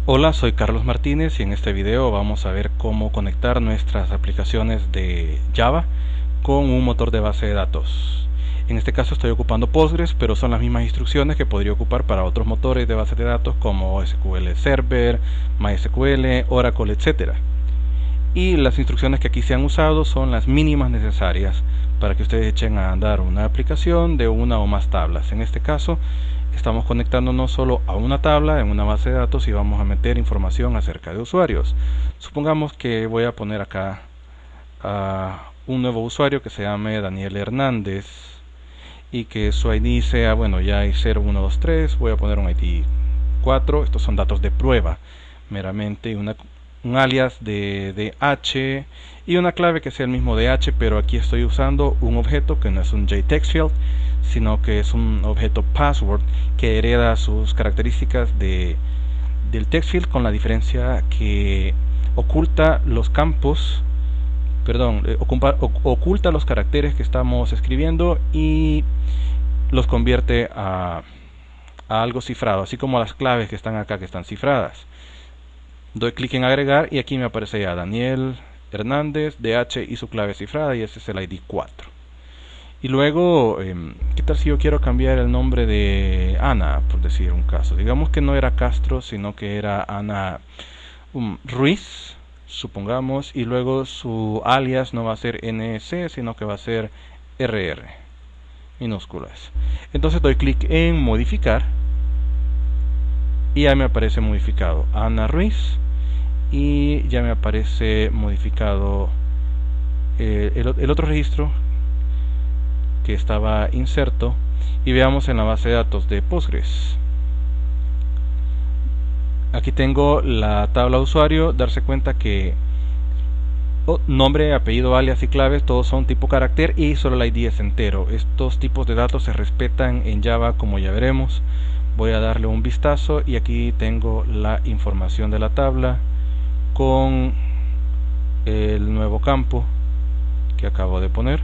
Hola, soy Carlos Martínez y en este video vamos a ver cómo conectar nuestras aplicaciones de Java con un motor de base de datos. En este caso estoy ocupando Postgres, pero son las mismas instrucciones que podría ocupar para otros motores de base de datos como SQL Server, MySQL, Oracle, etc. Y las instrucciones que aquí se han usado son las mínimas necesarias para que ustedes echen a andar una aplicación de una o más tablas. En este caso estamos conectándonos solo a una tabla en una base de datos y vamos a meter información acerca de usuarios. Supongamos que voy a poner acá a un nuevo usuario que se llame Daniel Hernández y que su ID sea, bueno, ya hay 0123, voy a poner un ID 4, estos son datos de prueba meramente, un alias de DH y una clave que sea el mismo DH, pero aquí estoy usando un objeto que no es un JTextField, sino que es un objeto password que hereda sus características del textfield, con la diferencia que oculta los campos, oculta los caracteres que estamos escribiendo y los convierte a algo cifrado, así como las claves que están acá, que están cifradas. Doy clic en agregar y aquí me aparece ya Daniel Hernández, DH y su clave cifrada, y ese es el ID 4. Y luego, ¿qué tal si yo quiero cambiar el nombre de Ana, por decir un caso? Digamos que no era Castro, sino que era Ana Ruiz, supongamos, y luego su alias no va a ser NC, sino que va a ser RR, minúsculas. Entonces doy clic en modificar y ya me aparece modificado Ana Ruiz y ya me aparece modificado el otro registro que estaba inserto, y veamos en la base de datos de Postgres. Aquí tengo la tabla de usuario, darse cuenta que nombre, apellido, alias y claves todos son tipo carácter y solo el ID es entero. Estos tipos de datos se respetan en Java, como ya veremos. Voy a darle un vistazo y aquí tengo la información de la tabla con el nuevo campo que acabo de poner,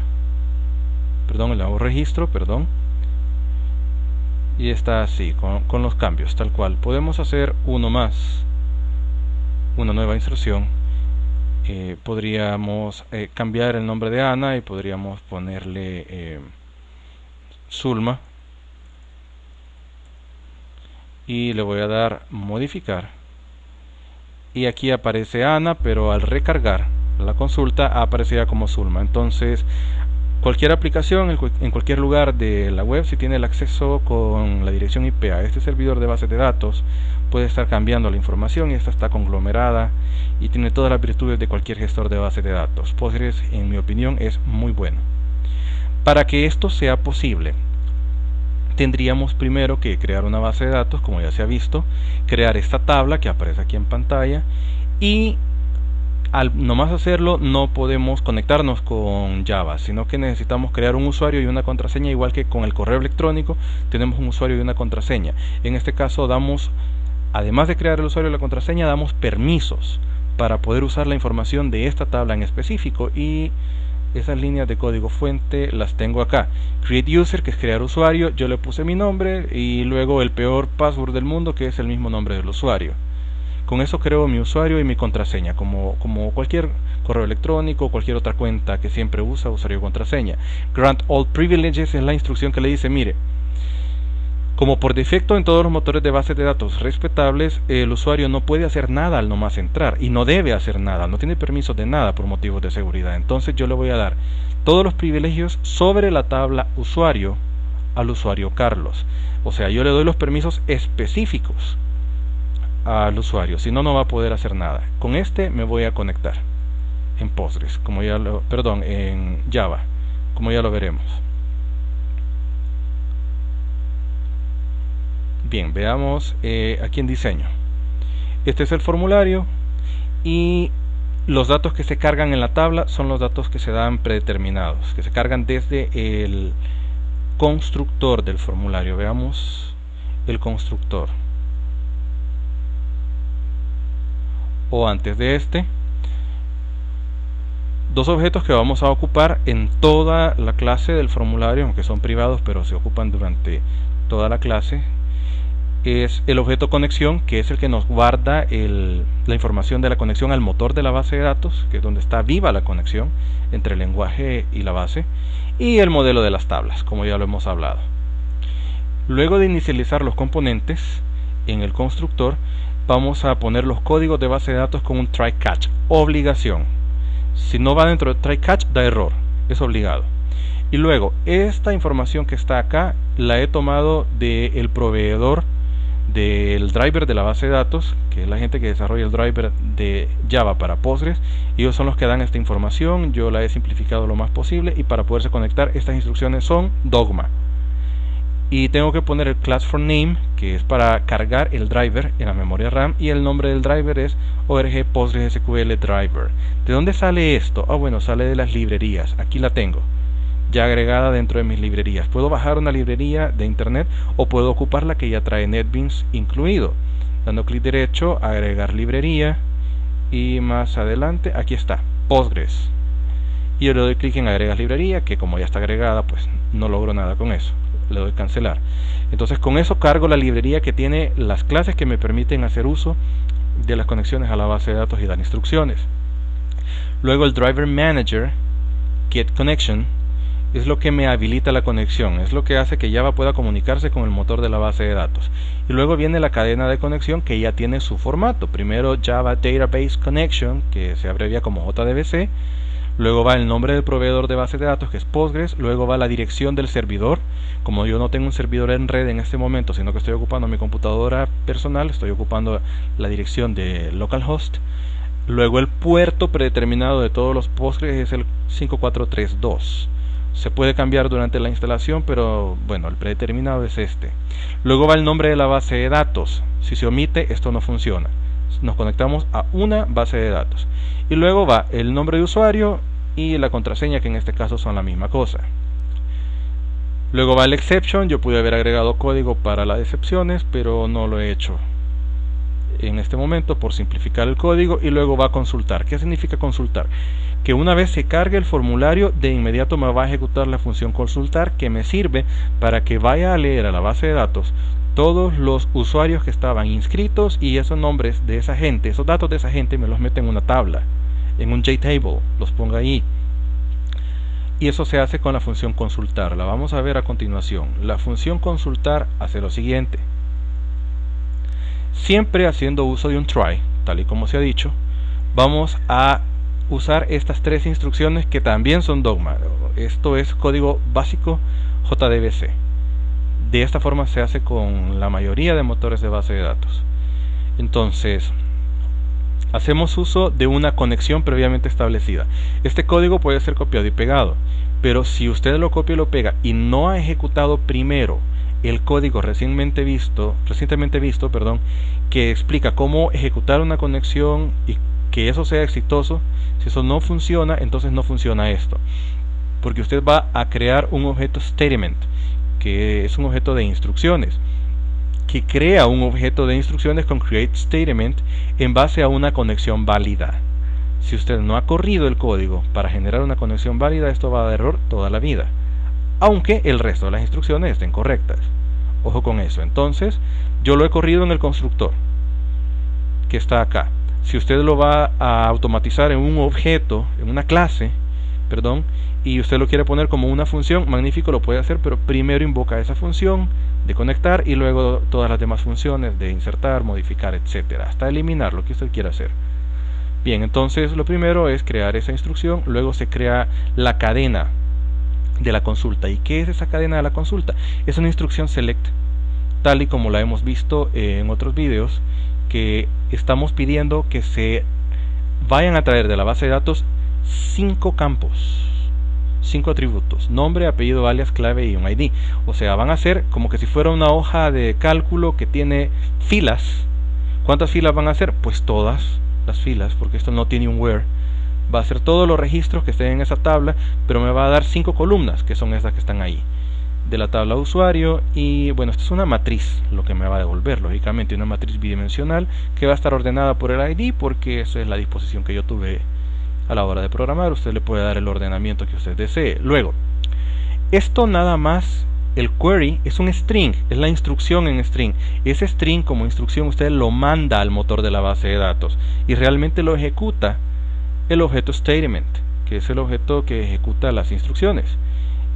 el nuevo registro, y está así, con los cambios, tal cual. Podemos hacer uno más, una nueva inserción. Podríamos cambiar el nombre de Ana y podríamos ponerle Zulma, y le voy a dar modificar, y aquí aparece Ana, pero al recargar la consulta aparecería como Zulma. Entonces cualquier aplicación en cualquier lugar de la web, si tiene el acceso con la dirección IP a este servidor de base de datos, puede estar cambiando la información, y esta está conglomerada y tiene todas las virtudes de cualquier gestor de base de datos. Postgres, en mi opinión, es muy bueno. Para que esto sea posible, tendríamos primero que crear una base de datos, como ya se ha visto, crear esta tabla que aparece aquí en pantalla, y al nomás hacerlo no podemos conectarnos con Java, sino que necesitamos crear un usuario y una contraseña, igual que con el correo electrónico tenemos un usuario y una contraseña. En este caso damos, además de crear el usuario y la contraseña, damos permisos para poder usar la información de esta tabla en específico, y esas líneas de código fuente las tengo acá. Create user, que es crear usuario, yo le puse mi nombre y luego el peor password del mundo, que es el mismo nombre del usuario. Con eso creo mi usuario y mi contraseña, como cualquier correo electrónico o cualquier otra cuenta que siempre usa usuario y contraseña. Grant all privileges es la instrucción que le dice, mire, como por defecto en todos los motores de base de datos respetables, el usuario no puede hacer nada al nomás entrar, y no debe hacer nada, no tiene permiso de nada por motivos de seguridad. Entonces yo le voy a dar todos los privilegios sobre la tabla usuario al usuario Carlos. O sea, yo le doy los permisos específicos al usuario, si no, no va a poder hacer nada. Con este me voy a conectar en Postgres, en Java, como ya lo veremos. Bien, veamos aquí en diseño. Este es el formulario, y los datos que se cargan en la tabla son los datos que se dan predeterminados, que se cargan desde el constructor del formulario. Veamos el constructor, o antes de este, dos objetos que vamos a ocupar en toda la clase del formulario, aunque son privados, pero se ocupan durante toda la clase. es el objeto conexión, que es el que nos guarda la información de la conexión al motor de la base de datos, que es donde está viva la conexión entre el lenguaje y la base, y el modelo de las tablas, como ya lo hemos hablado. Luego de inicializar los componentes en el constructor, vamos a poner los códigos de base de datos con un try catch, obligación. Si no va dentro de try catch, da error, es obligado. Y luego, esta información que está acá la he tomado del proveedor del driver de la base de datos, que es la gente que desarrolla el driver de Java para Postgres. Ellos son los que dan esta información, yo la he simplificado lo más posible, y para poderse conectar estas instrucciones son dogma. Y tengo que poner el class for name, que es para cargar el driver en la memoria RAM, y el nombre del driver es org PostgreSQL driver. ¿De dónde sale esto? Bueno, sale de las librerías. Aquí la tengo ya agregada dentro de mis librerías. Puedo bajar una librería de internet o puedo ocupar la que ya trae NetBeans incluido. Dando clic derecho, agregar librería, y más adelante aquí está, Postgres. Y yo le doy clic en agregar librería, que como ya está agregada, pues no logro nada con eso. Le doy cancelar. Entonces con eso cargo la librería que tiene las clases que me permiten hacer uso de las conexiones a la base de datos y dar instrucciones. Luego el driver manager get connection es lo que me habilita la conexión, es lo que hace que Java pueda comunicarse con el motor de la base de datos. Y luego viene la cadena de conexión, que ya tiene su formato. Primero Java Database Connection, que se abrevia como JDBC. Luego va el nombre del proveedor de base de datos, que es Postgres. Luego va la dirección del servidor. Como yo no tengo un servidor en red en este momento, sino que estoy ocupando mi computadora personal, estoy ocupando la dirección de localhost. Luego el puerto predeterminado de todos los Postgres es el 5432. Se puede cambiar durante la instalación, pero bueno, el predeterminado es este. Luego va el nombre de la base de datos. Si se omite, esto no funciona. Nos conectamos a una base de datos. Y luego va el nombre de usuario y la contraseña, que en este caso son la misma cosa. Luego va el exception. Yo pude haber agregado código para las excepciones, pero no lo he hecho en este momento por simplificar el código. Y luego va a consultar. ¿Qué significa consultar? Que una vez se cargue el formulario, de inmediato me va a ejecutar la función consultar, que me sirve para que vaya a leer a la base de datos todos los usuarios que estaban inscritos, y esos nombres de esa gente, esos datos de esa gente, me los mete en una tabla, en un JTable, los ponga ahí. Y eso se hace con la función consultar. La vamos a ver a continuación. La función consultar hace lo siguiente. Siempre haciendo uso de un try, tal y como se ha dicho, vamos a usar estas tres instrucciones que también son dogma. Esto es código básico JDBC. De esta forma se hace con la mayoría de motores de base de datos. Entonces, hacemos uso de una conexión previamente establecida. Este código puede ser copiado y pegado, pero si usted lo copia y lo pega y no ha ejecutado primero el código recientemente visto, que explica cómo ejecutar una conexión y que eso sea exitoso, si eso no funciona, entonces no funciona esto, porque usted va a crear un objeto statement, que es un objeto de instrucciones, que crea un objeto de instrucciones con create statement en base a una conexión válida. Si usted no ha corrido el código para generar una conexión válida, esto va a dar error toda la vida, aunque el resto de las instrucciones estén correctas. Ojo con eso. Entonces, yo lo he corrido en el constructor, que está acá. Si usted lo va a automatizar en un objeto, en una clase, y usted lo quiere poner como una función, magnífico, lo puede hacer, pero primero invoca esa función de conectar y luego todas las demás funciones de insertar, modificar, etcétera, hasta eliminar lo que usted quiera hacer. Bien, entonces lo primero es crear esa instrucción, luego se crea la cadena de la consulta. ¿Y qué es esa cadena de la consulta? Es una instrucción select, tal y como la hemos visto en otros vídeos, que estamos pidiendo que se vayan a traer de la base de datos 5 campos, 5 atributos: nombre, apellido, alias, clave y un ID. O sea, van a ser como que si fuera una hoja de cálculo que tiene filas. ¿Cuántas filas van a ser? Pues todas las filas, porque esto no tiene un where. Va a ser todos los registros que estén en esa tabla, pero me va a dar 5 columnas, que son estas que están ahí, de la tabla de usuario. Y bueno, esto es una matriz, lo que me va a devolver, lógicamente, una matriz bidimensional que va a estar ordenada por el ID, porque eso es la disposición que yo tuve a la hora de programar. Usted le puede dar el ordenamiento que usted desee. Luego, esto nada más el query es un string, es la instrucción en string. Ese string como instrucción usted lo manda al motor de la base de datos y realmente lo ejecuta el objeto statement, que es el objeto que ejecuta las instrucciones,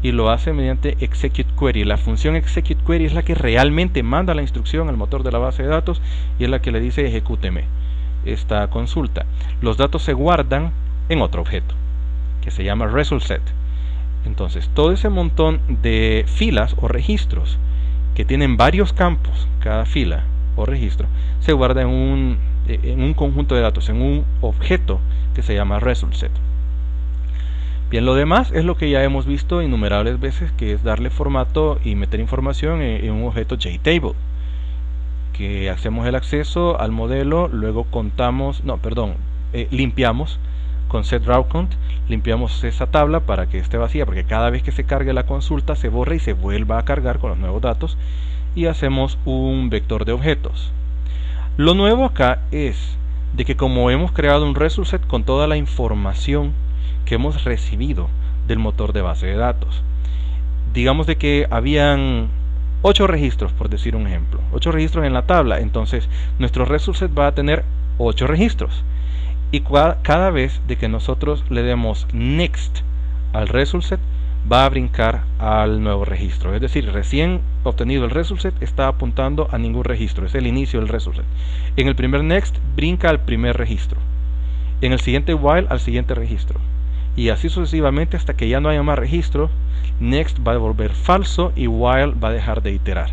y lo hace mediante execute query. La función execute query es la que realmente manda la instrucción al motor de la base de datos y es la que le dice ejecúteme esta consulta. Los datos se guardan en otro objeto que se llama result set. Entonces todo ese montón de filas o registros que tienen varios campos, cada fila o registro se guarda en un conjunto de datos, en un objeto que se llama result set. Bien, lo demás es lo que ya hemos visto innumerables veces, que es darle formato y meter información en un objeto JTable, que hacemos el acceso al modelo, luego limpiamos con setRawCount, limpiamos esa tabla para que esté vacía, porque cada vez que se cargue la consulta se borra y se vuelva a cargar con los nuevos datos, y hacemos un vector de objetos. Lo nuevo acá es de que como hemos creado un result set con toda la información que hemos recibido del motor de base de datos, digamos de que habían 8 registros, por decir un ejemplo, 8 registros en la tabla, entonces nuestro result set va a tener 8 registros, y cada vez de que nosotros le demos next al result set va a brincar al nuevo registro, es decir, recién obtenido el result set está apuntando a ningún registro, es el inicio del result set. En el primer next brinca al primer registro, en el siguiente while al siguiente registro, y así sucesivamente hasta que ya no haya más registros. Next va a volver falso y while va a dejar de iterar.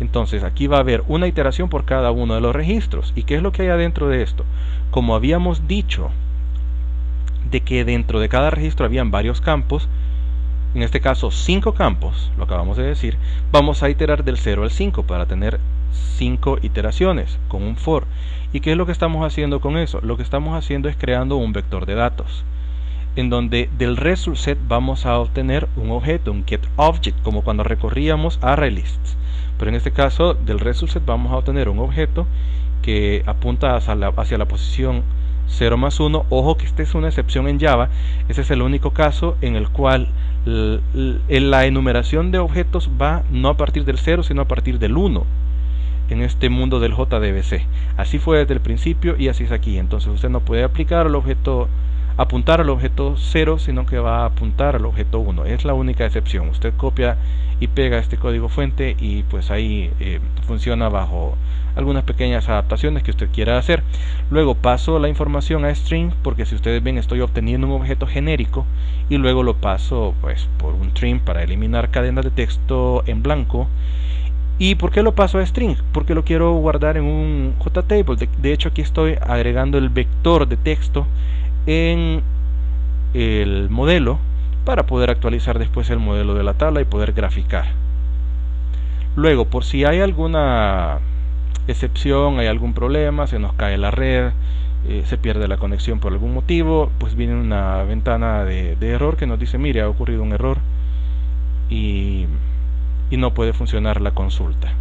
Entonces aquí va a haber una iteración por cada uno de los registros. ¿Y qué es lo que hay adentro de esto? Como habíamos dicho de que dentro de cada registro habían varios campos, en este caso 5 campos, lo acabamos de decir, vamos a iterar del 0 al 5 para tener 5 iteraciones con un for. ¿Y qué es lo que estamos haciendo con eso? Lo que estamos haciendo es creando un vector de datos, en donde del result set vamos a obtener un objeto, un getObject, como cuando recorríamos ArrayLists. Pero en este caso del result set vamos a obtener un objeto que apunta hacia la posición 0 más 1. Ojo que esta es una excepción en Java, ese es el único caso en el cual la enumeración de objetos va no a partir del 0 sino a partir del 1 en este mundo del JDBC. Así fue desde el principio y así es aquí. Entonces usted no puede aplicar al objeto, apuntar al objeto 0, sino que va a apuntar al objeto 1. Es la única excepción. Usted copia y pega este código fuente y pues ahí funciona bajo algunas pequeñas adaptaciones que usted quiera hacer. Luego paso la información a string, porque si ustedes ven estoy obteniendo un objeto genérico, y luego lo paso pues por un trim para eliminar cadenas de texto en blanco. ¿Y por qué lo paso a string? Porque lo quiero guardar en un JTable. De hecho aquí estoy agregando el vector de texto en el modelo para poder actualizar después el modelo de la tabla y poder graficar. Luego, por si hay alguna excepción, hay algún problema, se nos cae la red, se pierde la conexión por algún motivo, pues viene una ventana de error que nos dice: mire, ha ocurrido un error y no puede funcionar la consulta.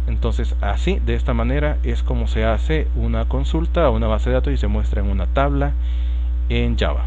Entonces así, de esta manera es como se hace una consulta a una base de datos y se muestra en una tabla en Java.